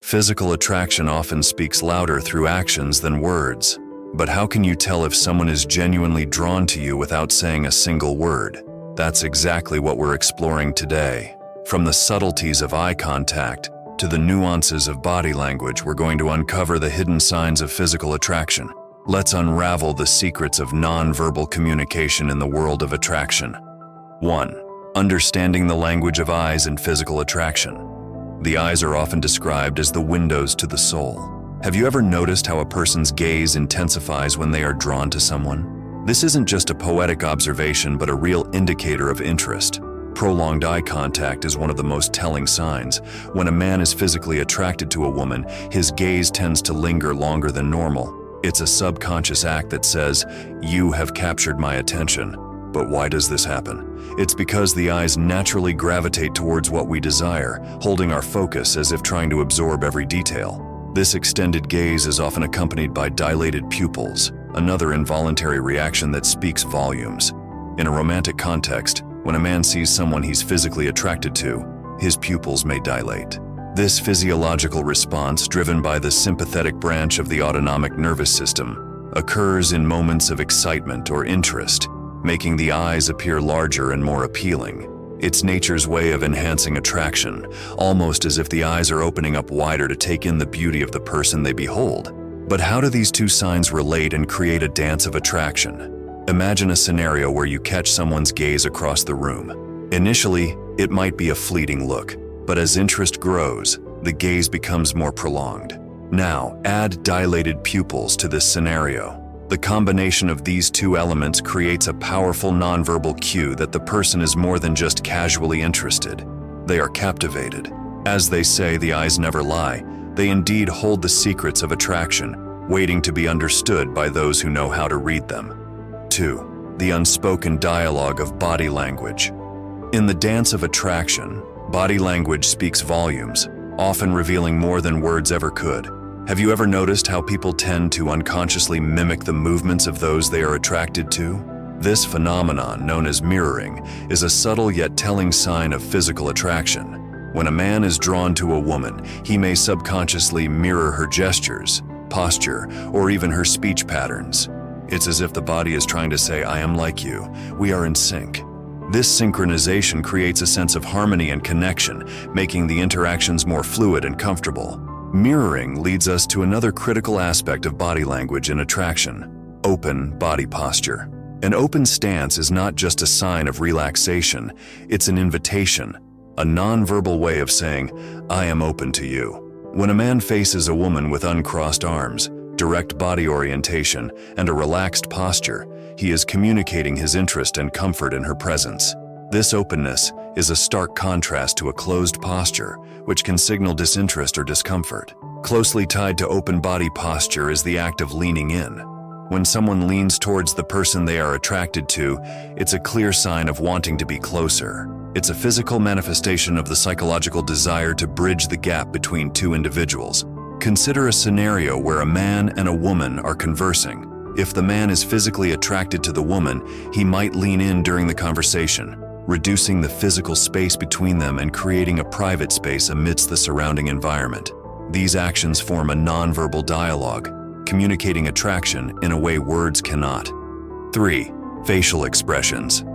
Physical attraction often speaks louder through actions than words. But how can you tell if someone is genuinely drawn to you without saying a single word? That's exactly what we're exploring today. From the subtleties of eye contact to the nuances of body language, we're going to uncover the hidden signs of physical attraction. Let's unravel the secrets of nonverbal communication in the world of attraction. 1. Understanding the language of eyes and physical attraction. The eyes are often described as the windows to the soul. Have you ever noticed how a person's gaze intensifies when they are drawn to someone? This isn't just a poetic observation, but a real indicator of interest. Prolonged eye contact is one of the most telling signs. When a man is physically attracted to a woman, his gaze tends to linger longer than normal. It's a subconscious act that says, "You have captured my attention." But why does this happen? It's because the eyes naturally gravitate towards what we desire, holding our focus as if trying to absorb every detail. This extended gaze is often accompanied by dilated pupils, another involuntary reaction that speaks volumes. In a romantic context, when a man sees someone he's physically attracted to, his pupils may dilate. This physiological response, driven by the sympathetic branch of the autonomic nervous system, occurs in moments of excitement or interest, making the eyes appear larger and more appealing. It's nature's way of enhancing attraction, almost as if the eyes are opening up wider to take in the beauty of the person they behold. But how do these two signs relate and create a dance of attraction? Imagine a scenario where you catch someone's gaze across the room. Initially, it might be a fleeting look, but as interest grows, the gaze becomes more prolonged. Now, add dilated pupils to this scenario. The combination of these two elements creates a powerful nonverbal cue that the person is more than just casually interested. They are captivated. As they say, the eyes never lie. They indeed hold the secrets of attraction, waiting to be understood by those who know how to read them. 2. The unspoken dialogue of body language. In the dance of attraction, body language speaks volumes, often revealing more than words ever could. Have you ever noticed how people tend to unconsciously mimic the movements of those they are attracted to? This phenomenon, known as mirroring, is a subtle yet telling sign of physical attraction. When a man is drawn to a woman, he may subconsciously mirror her gestures, posture, or even her speech patterns. It's as if the body is trying to say, "I am like you, we are in sync." This synchronization creates a sense of harmony and connection, making the interactions more fluid and comfortable. Mirroring leads us to another critical aspect of body language in attraction: open body posture. An open stance is not just a sign of relaxation, it's an invitation, a nonverbal way of saying, "I am open to you." When a man faces a woman with uncrossed arms, direct body orientation, and a relaxed posture, he is communicating his interest and comfort in her presence. This openness is a stark contrast to a closed posture, which can signal disinterest or discomfort. Closely tied to open body posture is the act of leaning in. When someone leans towards the person they are attracted to, it's a clear sign of wanting to be closer. It's a physical manifestation of the psychological desire to bridge the gap between two individuals. Consider a scenario where a man and a woman are conversing. If the man is physically attracted to the woman, he might lean in during the conversation, reducing the physical space between them and creating a private space amidst the surrounding environment. These actions form a nonverbal dialogue, communicating attraction in a way words cannot. 3. Facial expressions.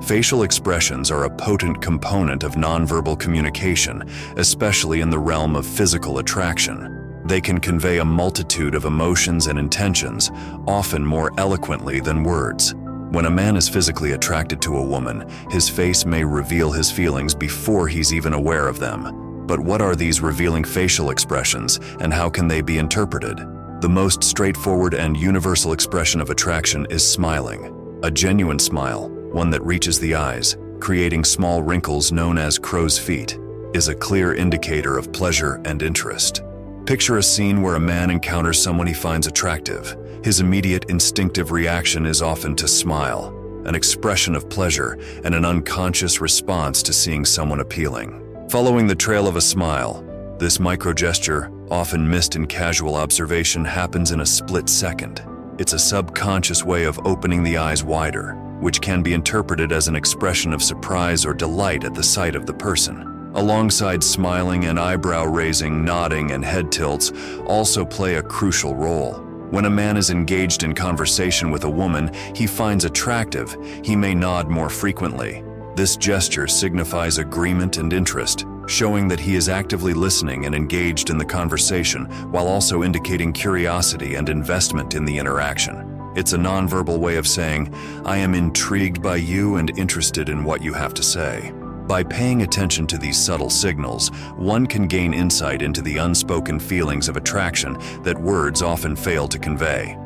Facial expressions are a potent component of nonverbal communication, especially in the realm of physical attraction. They can convey a multitude of emotions and intentions, often more eloquently than words. When a man is physically attracted to a woman, his face may reveal his feelings before he's even aware of them. But what are these revealing facial expressions, and how can they be interpreted? The most straightforward and universal expression of attraction is smiling. A genuine smile, one that reaches the eyes, creating small wrinkles known as crow's feet, is a clear indicator of pleasure and interest. Picture a scene where a man encounters someone he finds attractive. His immediate instinctive reaction is often to smile, an expression of pleasure and an unconscious response to seeing someone appealing. Following the trail of a smile, this micro-gesture, often missed in casual observation, happens in a split second. It's a subconscious way of opening the eyes wider, which can be interpreted as an expression of surprise or delight at the sight of the person. alongside smiling and eyebrow-raising, nodding, and head tilts also play a crucial role. When a man is engaged in conversation with a woman he finds attractive, he may nod more frequently. This gesture signifies agreement and interest, showing that he is actively listening and engaged in the conversation while also indicating curiosity and investment in the interaction. It's a nonverbal way of saying, "I am intrigued by you and interested in what you have to say." By paying attention to these subtle signals, one can gain insight into the unspoken feelings of attraction that words often fail to convey.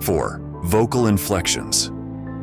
4. Vocal inflections.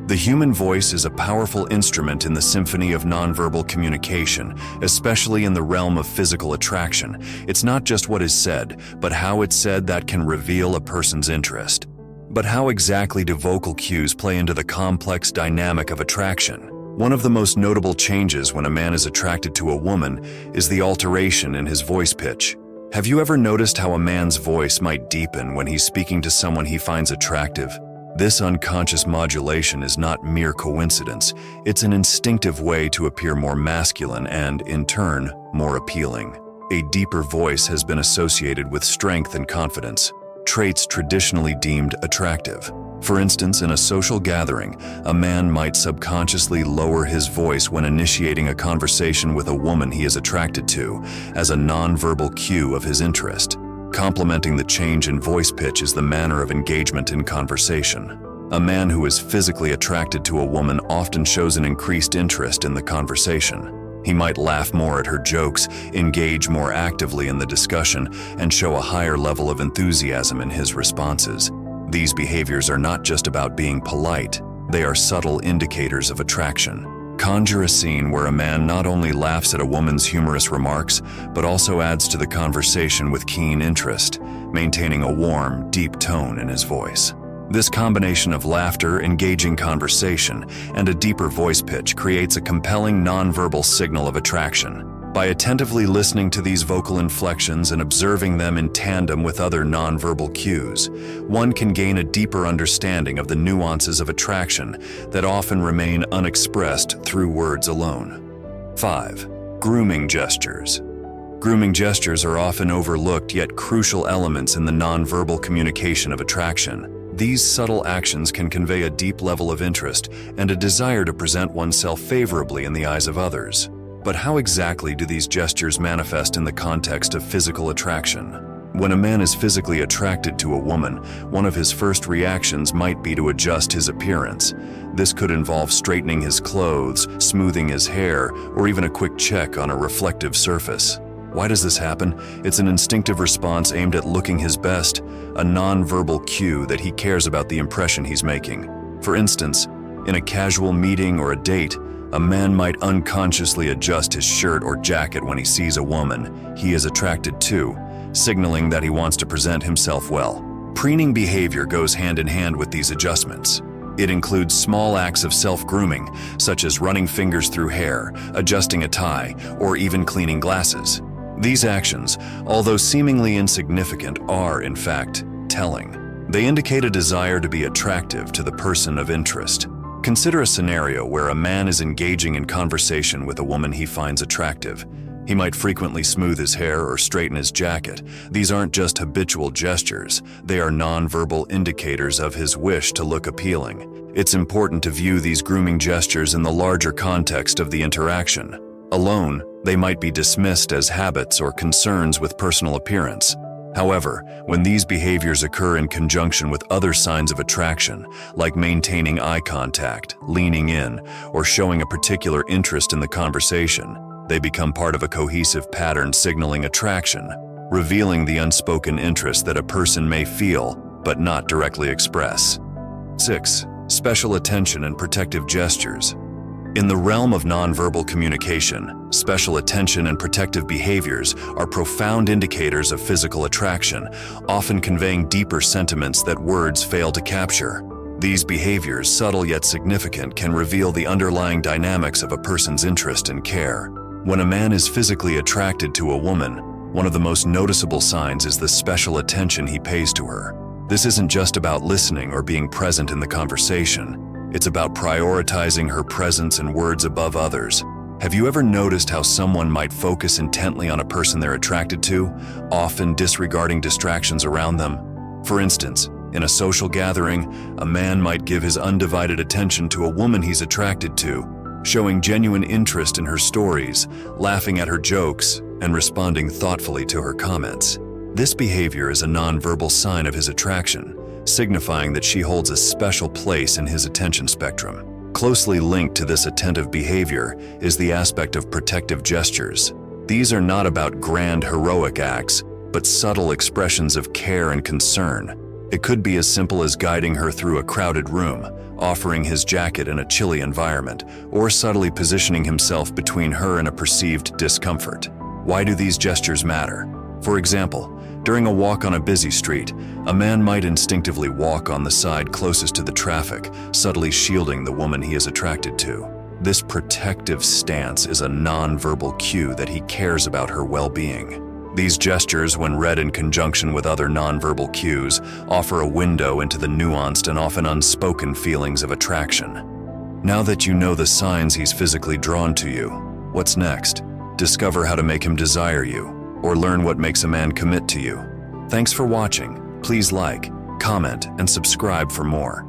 The human voice is a powerful instrument in the symphony of nonverbal communication, especially in the realm of physical attraction. It's not just what is said, but how it's said that can reveal a person's interest. But how exactly do vocal cues play into the complex dynamic of attraction? One of the most notable changes when a man is attracted to a woman is the alteration in his voice pitch. Have you ever noticed how a man's voice might deepen when he's speaking to someone he finds attractive? This unconscious modulation is not mere coincidence. It's an instinctive way to appear more masculine and, in turn, more appealing. A deeper voice has been associated with strength and confidence, traits traditionally deemed attractive. For instance, in a social gathering, a man might subconsciously lower his voice when initiating a conversation with a woman he is attracted to, as a nonverbal cue of his interest. Complementing the change in voice pitch is the manner of engagement in conversation. A man who is physically attracted to a woman often shows an increased interest in the conversation. He might laugh more at her jokes, engage more actively in the discussion, and show a higher level of enthusiasm in his responses. These behaviors are not just about being polite, they are subtle indicators of attraction. Conjure a scene where a man not only laughs at a woman's humorous remarks, but also adds to the conversation with keen interest, maintaining a warm, deep tone in his voice. This combination of laughter, engaging conversation, and a deeper voice pitch creates a compelling nonverbal signal of attraction. By attentively listening to these vocal inflections and observing them in tandem with other nonverbal cues, one can gain a deeper understanding of the nuances of attraction that often remain unexpressed through words alone. 5. Grooming gestures. Grooming gestures are often overlooked yet crucial elements in the nonverbal communication of attraction. These subtle actions can convey a deep level of interest and a desire to present oneself favorably in the eyes of others. But how exactly do these gestures manifest in the context of physical attraction? When a man is physically attracted to a woman, one of his first reactions might be to adjust his appearance. This could involve straightening his clothes, smoothing his hair, or even a quick check on a reflective surface. Why does this happen? It's an instinctive response aimed at looking his best, a nonverbal cue that he cares about the impression he's making. For instance, in a casual meeting or a date, a man might unconsciously adjust his shirt or jacket when he sees a woman he is attracted to, signaling that he wants to present himself well. Preening behavior goes hand in hand with these adjustments. It includes small acts of self-grooming, such as running fingers through hair, adjusting a tie, or even cleaning glasses. These actions, although seemingly insignificant, are, in fact, telling. They indicate a desire to be attractive to the person of interest. Consider a scenario where a man is engaging in conversation with a woman he finds attractive. He might frequently smooth his hair or straighten his jacket. These aren't just habitual gestures, they are nonverbal indicators of his wish to look appealing. It's important to view these grooming gestures in the larger context of the interaction. Alone, they might be dismissed as habits or concerns with personal appearance. However, when these behaviors occur in conjunction with other signs of attraction, like maintaining eye contact, leaning in, or showing a particular interest in the conversation, they become part of a cohesive pattern signaling attraction, revealing the unspoken interest that a person may feel but not directly express. 6. Special attention and protective gestures. In the realm of nonverbal communication, special attention and protective behaviors are profound indicators of physical attraction, often conveying deeper sentiments that words fail to capture. These behaviors, subtle yet significant, can reveal the underlying dynamics of a person's interest and care. When a man is physically attracted to a woman, one of the most noticeable signs is the special attention he pays to her. This isn't just about listening or being present in the conversation. It's about prioritizing her presence and words above others. Have you ever noticed how someone might focus intently on a person they're attracted to, often disregarding distractions around them? For instance, in a social gathering, a man might give his undivided attention to a woman he's attracted to, showing genuine interest in her stories, laughing at her jokes, and responding thoughtfully to her comments. This behavior is a nonverbal sign of his attraction, signifying that she holds a special place in his attention spectrum. Closely linked to this attentive behavior is the aspect of protective gestures. These are not about grand heroic acts, but subtle expressions of care and concern. It could be as simple as guiding her through a crowded room, offering his jacket in a chilly environment, or subtly positioning himself between her and a perceived discomfort. Why do these gestures matter? For example, during a walk on a busy street, a man might instinctively walk on the side closest to the traffic, subtly shielding the woman he is attracted to. This protective stance is a nonverbal cue that he cares about her well-being. These gestures, when read in conjunction with other nonverbal cues, offer a window into the nuanced and often unspoken feelings of attraction. Now that you know the signs he's physically drawn to you, what's next? Discover how to make him desire you, or learn what makes a man commit to you. Thanks for watching. Please like, comment, and subscribe for more.